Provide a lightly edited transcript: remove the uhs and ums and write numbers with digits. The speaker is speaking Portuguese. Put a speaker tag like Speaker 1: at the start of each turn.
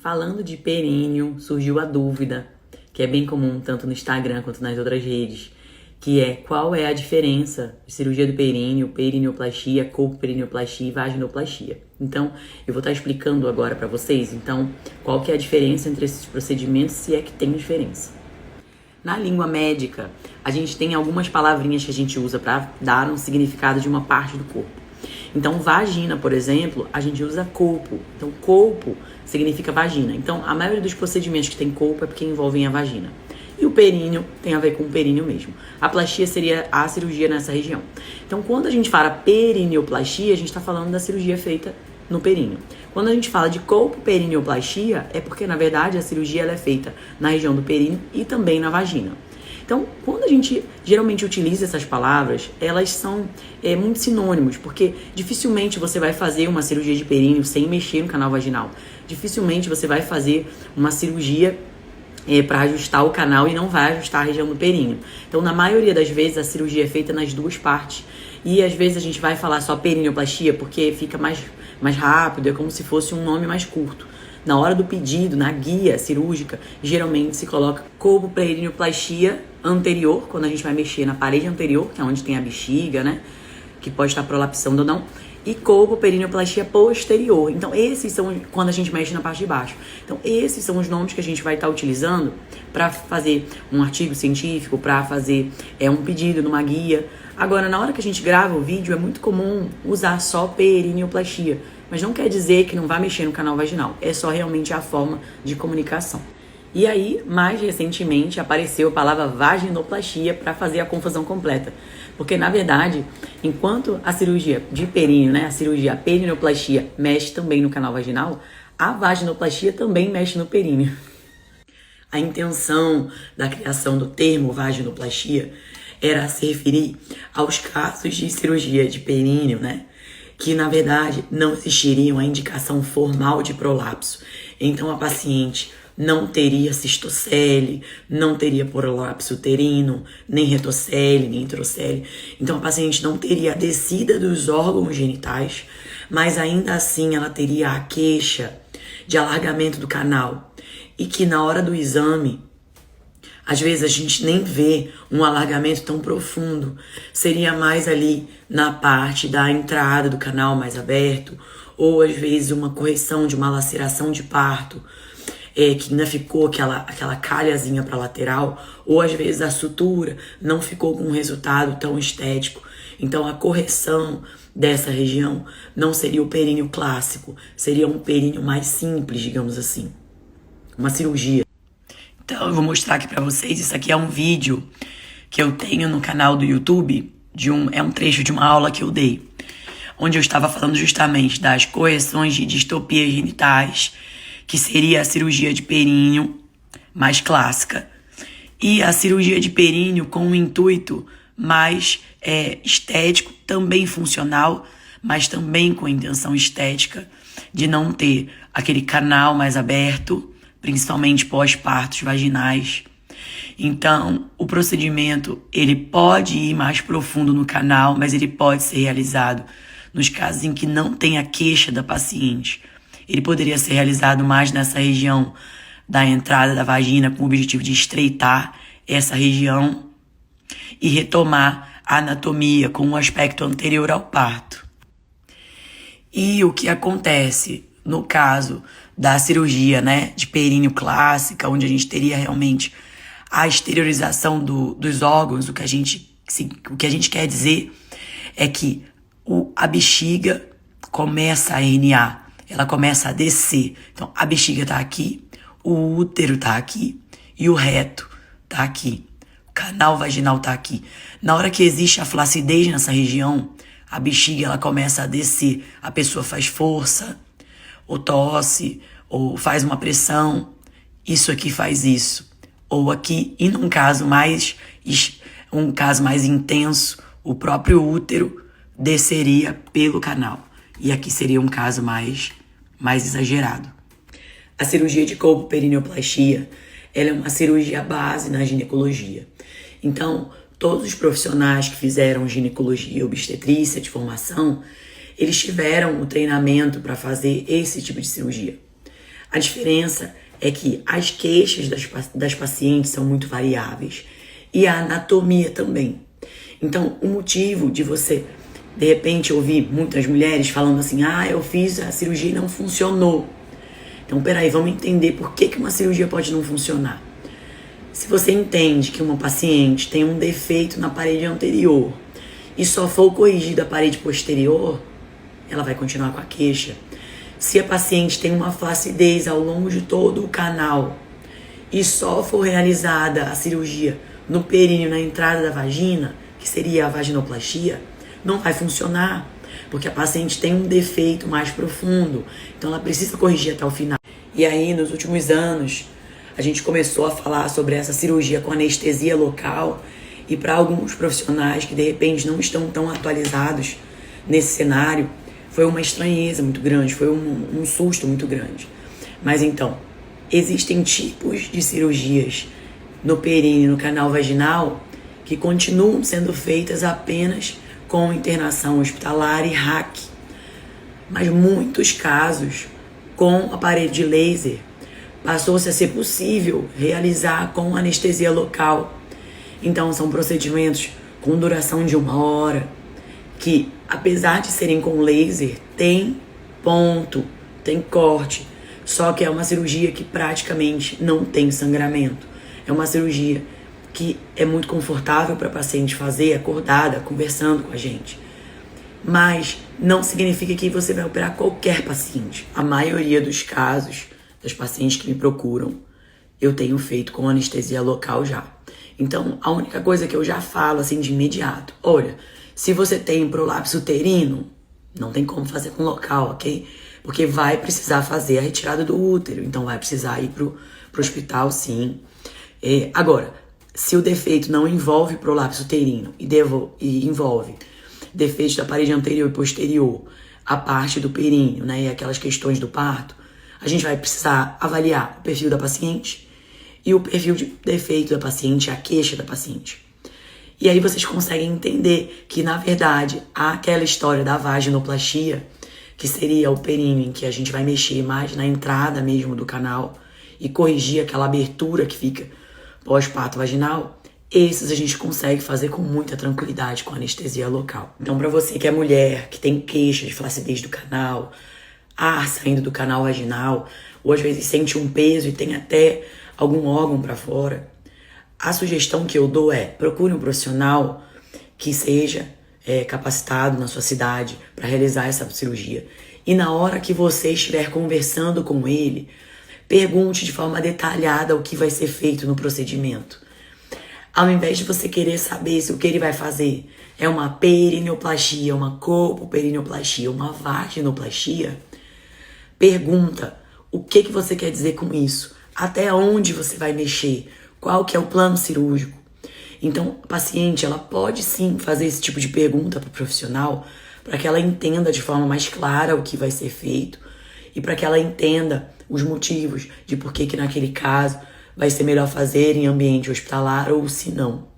Speaker 1: Falando de períneo, surgiu a dúvida, que é bem comum tanto no Instagram quanto nas outras redes, que é qual é a diferença de cirurgia do períneo, perineoplastia, colpoperineoplastia e vaginoplastia. Então, eu vou estar explicando agora para vocês, então, qual que é a diferença entre esses procedimentos, se é que tem diferença. Na língua médica, a gente tem algumas palavrinhas que a gente usa para dar um significado de uma parte do corpo. Então, vagina, por exemplo, a gente usa colpo. Então, colpo significa vagina. Então, a maioria dos procedimentos que tem colpo é porque envolvem a vagina. E o períneo tem a ver com o períneo mesmo. A plastia seria a cirurgia nessa região. Então, quando a gente fala perineoplastia, a gente está falando da cirurgia feita no períneo. Quando a gente fala de colpoperineoplastia, é porque, na verdade, a cirurgia ela é feita na região do períneo e também na vagina. Então, quando a gente geralmente utiliza essas palavras, elas são muito sinônimos, porque dificilmente você vai fazer uma cirurgia de períneo sem mexer no canal vaginal. Dificilmente você vai fazer uma cirurgia para ajustar o canal e não vai ajustar a região do períneo. Então, na maioria das vezes, a cirurgia é feita nas duas partes. E às vezes a gente vai falar só perineoplastia porque fica mais rápido, é como se fosse um nome mais curto. Na hora do pedido, na guia cirúrgica, geralmente se coloca colpoperineoplastia anterior, quando a gente vai mexer na parede anterior, que é onde tem a bexiga, né? Que pode estar prolapsando ou não. E colpoperineoplastia posterior. Então, esses são quando a gente mexe na parte de baixo. Então, esses são os nomes que a gente vai estar utilizando para fazer um artigo científico, para fazer um pedido numa guia. Agora, na hora que a gente grava o vídeo, é muito comum usar só perineoplastia. Mas não quer dizer que não vai mexer no canal vaginal. É só realmente a forma de comunicação. E aí, mais recentemente, apareceu a palavra vaginoplastia para fazer a confusão completa. Porque, na verdade, enquanto a cirurgia de períneo, né, a cirurgia perineoplastia mexe também no canal vaginal, a vaginoplastia também mexe no períneo. A intenção da criação do termo vaginoplastia era se referir aos casos de cirurgia de períneo, né, que, na verdade, não existiriam a indicação formal de prolapso. Então, a paciente não teria cistocele, não teria prolapso uterino, nem retocele, nem introcele. Então, a paciente não teria a descida dos órgãos genitais, mas ainda assim ela teria a queixa de alargamento do canal. E que na hora do exame, às vezes a gente nem vê um alargamento tão profundo. Seria mais ali na parte da entrada do canal mais aberto, ou às vezes uma correção de uma laceração de parto, que ainda ficou aquela calhazinha para lateral, ou às vezes a sutura não ficou com um resultado tão estético. Então a correção dessa região não seria o períneo clássico, seria um períneo mais simples, digamos assim, uma cirurgia. Então eu vou mostrar aqui para vocês, isso aqui é um vídeo que eu tenho no canal do YouTube, é um trecho de uma aula que eu dei, onde eu estava falando justamente das correções de distopias genitais, que seria a cirurgia de períneo mais clássica, e a cirurgia de períneo com um intuito mais estético, também funcional, mas também com intenção estética, de não ter aquele canal mais aberto, principalmente pós-partos vaginais. Então, o procedimento, ele pode ir mais profundo no canal, mas ele pode ser realizado nos casos em que não tem a queixa da paciente. Ele poderia ser realizado mais nessa região da entrada da vagina, com o objetivo de estreitar essa região e retomar a anatomia com um aspecto anterior ao parto. E o que acontece no caso da cirurgia, né, de períneo clássica, onde a gente teria realmente a exteriorização dos órgãos, o que a gente quer dizer é que a bexiga começa a herniar, ela começa a descer. Então, a bexiga tá aqui, o útero tá aqui e o reto tá aqui. O canal vaginal tá aqui. Na hora que existe a flacidez nessa região, a bexiga ela começa a descer. A pessoa faz força, ou tosse, ou faz uma pressão. Isso aqui faz isso. Ou aqui, e num caso mais intenso, o próprio útero desceria pelo canal. E aqui seria um caso mais exagerado. A cirurgia de colpoperineoplastia, ela é uma cirurgia base na ginecologia. Então, todos os profissionais que fizeram ginecologia e obstetrícia de formação, eles tiveram o treinamento para fazer esse tipo de cirurgia. A diferença é que as queixas das pacientes são muito variáveis e a anatomia também. Então, o motivo de você, de repente, ouvir muitas mulheres falando assim, eu fiz a cirurgia e não funcionou. Então, peraí, vamos entender por que uma cirurgia pode não funcionar. Se você entende que uma paciente tem um defeito na parede anterior e só for corrigida a parede posterior, ela vai continuar com a queixa. Se a paciente tem uma flacidez ao longo de todo o canal e só for realizada a cirurgia no períneo, na entrada da vagina, que seria a vaginoplastia, não vai funcionar, porque a paciente tem um defeito mais profundo, então ela precisa corrigir até o final. E aí, nos últimos anos, a gente começou a falar sobre essa cirurgia com anestesia local, e para alguns profissionais que de repente não estão tão atualizados nesse cenário, foi uma estranheza muito grande, foi um susto muito grande. Mas então, existem tipos de cirurgias no períneo, no canal vaginal, que continuam sendo feitas apenas com internação hospitalar e RAC. Mas muitos casos, com aparelho de laser, passou-se a ser possível realizar com anestesia local. Então, são procedimentos com duração de 1 hora, que, apesar de serem com laser, tem ponto, tem corte, só que é uma cirurgia que praticamente não tem sangramento. É uma cirurgia que é muito confortável para a paciente fazer, acordada, conversando com a gente. Mas não significa que você vai operar qualquer paciente. A maioria dos casos das pacientes que me procuram, eu tenho feito com anestesia local já. Então, a única coisa que eu já falo assim de imediato, olha, se você tem prolapso uterino, não tem como fazer com local, ok? Porque vai precisar fazer a retirada do útero, então vai precisar ir pro hospital, sim. Agora, se o defeito não envolve prolapso uterino e envolve defeitos da parede anterior e posterior, a parte do períneo, né, e aquelas questões do parto, a gente vai precisar avaliar o perfil da paciente e o perfil de defeito da paciente, a queixa da paciente. E aí vocês conseguem entender que, na verdade, aquela história da vaginoplastia, que seria o períneo em que a gente vai mexer mais na entrada mesmo do canal e corrigir aquela abertura que fica pós-parto vaginal, esses a gente consegue fazer com muita tranquilidade com anestesia local. Então, para você que é mulher, que tem queixa de flacidez do canal, ar saindo do canal vaginal, ou às vezes sente um peso e tem até algum órgão para fora, a sugestão que eu dou é: procure um profissional que seja capacitado na sua cidade para realizar essa cirurgia. E na hora que você estiver conversando com ele, pergunte de forma detalhada o que vai ser feito no procedimento. Ao invés de você querer saber se o que ele vai fazer é uma perineoplastia, uma colpoperineoplastia, uma vaginoplastia, pergunta o que você quer dizer com isso, até onde você vai mexer, qual que é o plano cirúrgico. Então, a paciente, ela pode sim fazer esse tipo de pergunta para o profissional para que ela entenda de forma mais clara o que vai ser feito e para que ela entenda os motivos de por que naquele caso vai ser melhor fazer em ambiente hospitalar ou se não.